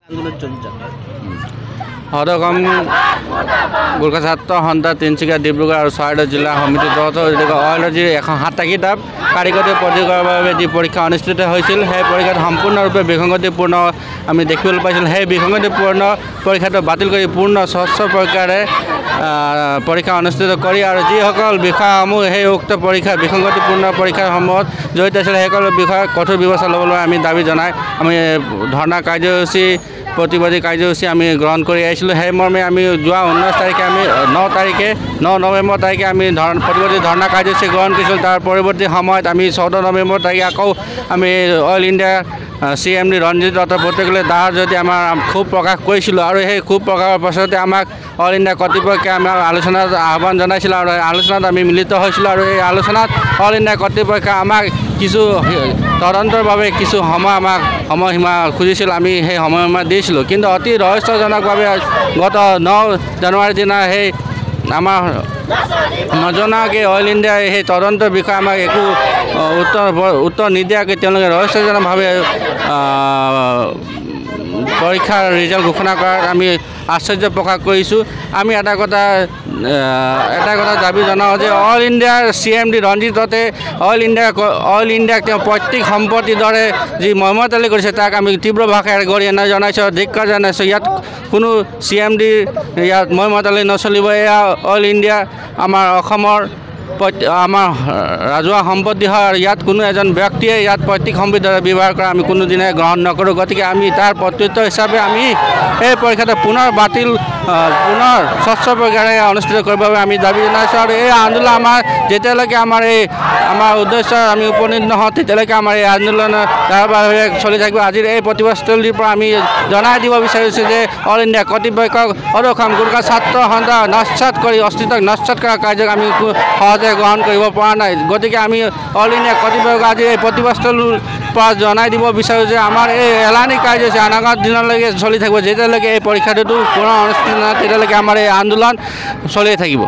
আন্দোলন চলছে সদগম গোৰ্খা ছাত্ৰ সন্থা তিনিচুকীয়া ডিব্ৰুগড় আৰু চৰাইদেউ জিলা সমিতিৰ তৰফত অইলৰ যি 107টা কিতাপ কাৰিকৰী পৰীক্ষাৰ বাবে যি পৰীক্ষা অনুষ্ঠিত হৈছিল সেই পৰীক্ষাত সম্পূৰ্ণৰূপে বিসংগতিপূৰ্ণ আমি দেখিবলৈ পাইছিলোঁ। সেই বিসংগতিপূৰ্ণ পৰীক্ষাটো বাতিল কৰি পূৰ্ণ স্বচ্ছ প্ৰকাৰে পৰীক্ষা অনুষ্ঠিত কৰি আৰু যিসকল বিষয়সমূহ সেই উক্ত পৰীক্ষা বিসংগতিপূৰ্ণ পৰীক্ষাসমূহত জড়িত আছিল সেইসকলৰ বিষয়ে কঠোৰ ব্যৱস্থা ল'বলৈ আমি দাবী জনাই আমি ধৰ্ণা কাৰ্যসূচী প্ৰতিবাদী কাৰ্যসূচী আমি গ্ৰহণ কৰি আহিছিলোঁ। সেই মৰ্মে আমি যোৱা 19 তাৰিখে আমি 9 নৱেম্বৰ তাৰিখে আমি প্ৰতিবাদী ধৰ্ণা কাৰ্যসূচী গ্ৰহণ কৰিছিলোঁ। তাৰ পৰৱৰ্তী সময়ত আমি 14 নৱেম্বৰ তাৰিখে আকৌ আমি Oil India CMD Ranjit Dutta পত্ৰিকালৈ দাৰ যদি আমাৰ ক্ষোভ প্ৰকাশ কৰিছিলোঁ আৰু সেই ক্ষোভ প্ৰকাশৰ পাছতে আমাক অইল ইণ্ডিয়া কৰ্তৃপক্ষে আমাৰ আলোচনাত আহ্বান জনাইছিল আৰু আলোচনাত আমি মিলিত হৈছিলোঁ আৰু এই আলোচনাত অইল ইণ্ডিয়া কৰ্তৃপক্ষে আমাক কিছু তদন্তৰ বাবে কিছু সময়সীমা খুজিছিল। আমি সেই সময়সীমা দিছিলোঁ, কিন্তু অতি ৰহস্যজনকভাৱে গত 9 জানুৱাৰীৰ দিনা সেই আমাৰ নজনাকৈ অইল ইণ্ডিয়াই সেই তদন্তৰ বিষয়ে আমাক একো উত্তৰ নিদিয়াকৈ তেওঁলোকে ৰহস্যজনকভাৱে পৰীক্ষাৰ ৰিজাল্ট ঘোষণা কৰাত আমি আশ্চৰ্য প্ৰকাশ কৰিছোঁ। আমি এটা কথা দাবী জনাওঁ যে অইল ইণ্ডিয়াৰ CMD ৰঞ্জিত দত্তে অইল ইণ্ডিয়াক তেওঁ পৈতৃক সম্পত্তিৰ দৰে যি মৰ্মতালি কৰিছে তাক আমি তীব্ৰ ভাষাৰে গৰিহণা জনাইছোঁ, ধিক্কাৰ জনাইছোঁ। ইয়াত কোনো CMD ইয়াত মৰ্মতালি নচলিব। এয়া অইল ইণ্ডিয়া আমাৰ অসমৰ আমাৰ ৰাজহুৱা সম্পত্তি হয় আৰু ইয়াত কোনো এজন ব্যক্তিয়ে ইয়াত পৈতৃক সম্পত্তিৰ দৰে ব্যৱহাৰ কৰা আমি কোনোদিনে গ্ৰহণ নকৰোঁ। গতিকে আমি তাৰ প্ৰত্যুত্তৰ হিচাপে আমি এই পৰীক্ষাটো পুনৰ স্বচ্ছ প্ৰকাৰে অনুষ্ঠিত কৰিবৰ বাবে আমি দাবী জনাইছোঁ আৰু এই আন্দোলন আমাৰ যেতিয়ালৈকে আমাৰ উদ্দেশ্য আমি উপনীত নহওঁ তেতিয়ালৈকে আমাৰ এই আন্দোলন ধাৰাবাহিক চলি থাকিব। আজিৰ এই প্ৰতিবাদস্থলীৰ পৰা আমি জনাই দিব বিচাৰিছোঁ যে অল ইণ্ডিয়া কৰ্তৃপক্ষক অদক্ষম গোৰ্খা ছাত্ৰ সন্থা নস্যাৎ কৰি অস্তিত্বক নস্যাৎ কৰা কাৰ্যক আমি সহজে গ্ৰহণ কৰিব পৰা নাই। গতিকে আমি অল ইণ্ডিয়া কৰ্তৃপক্ষক আজি এই প্ৰতিবাদস্থলীৰ পৰা জনাই দিব বিচাৰোঁ যে আমাৰ এই এলানি কাৰ্যসূচী অনাগত দিনলৈকে চলি থাকিব। যেতিয়ালৈকে এই পৰীক্ষাটো পুনৰ অনুষ্ঠিত নহয় তেতিয়ালৈকে আমাৰ এই আন্দোলন চলিয়ে থাকিব।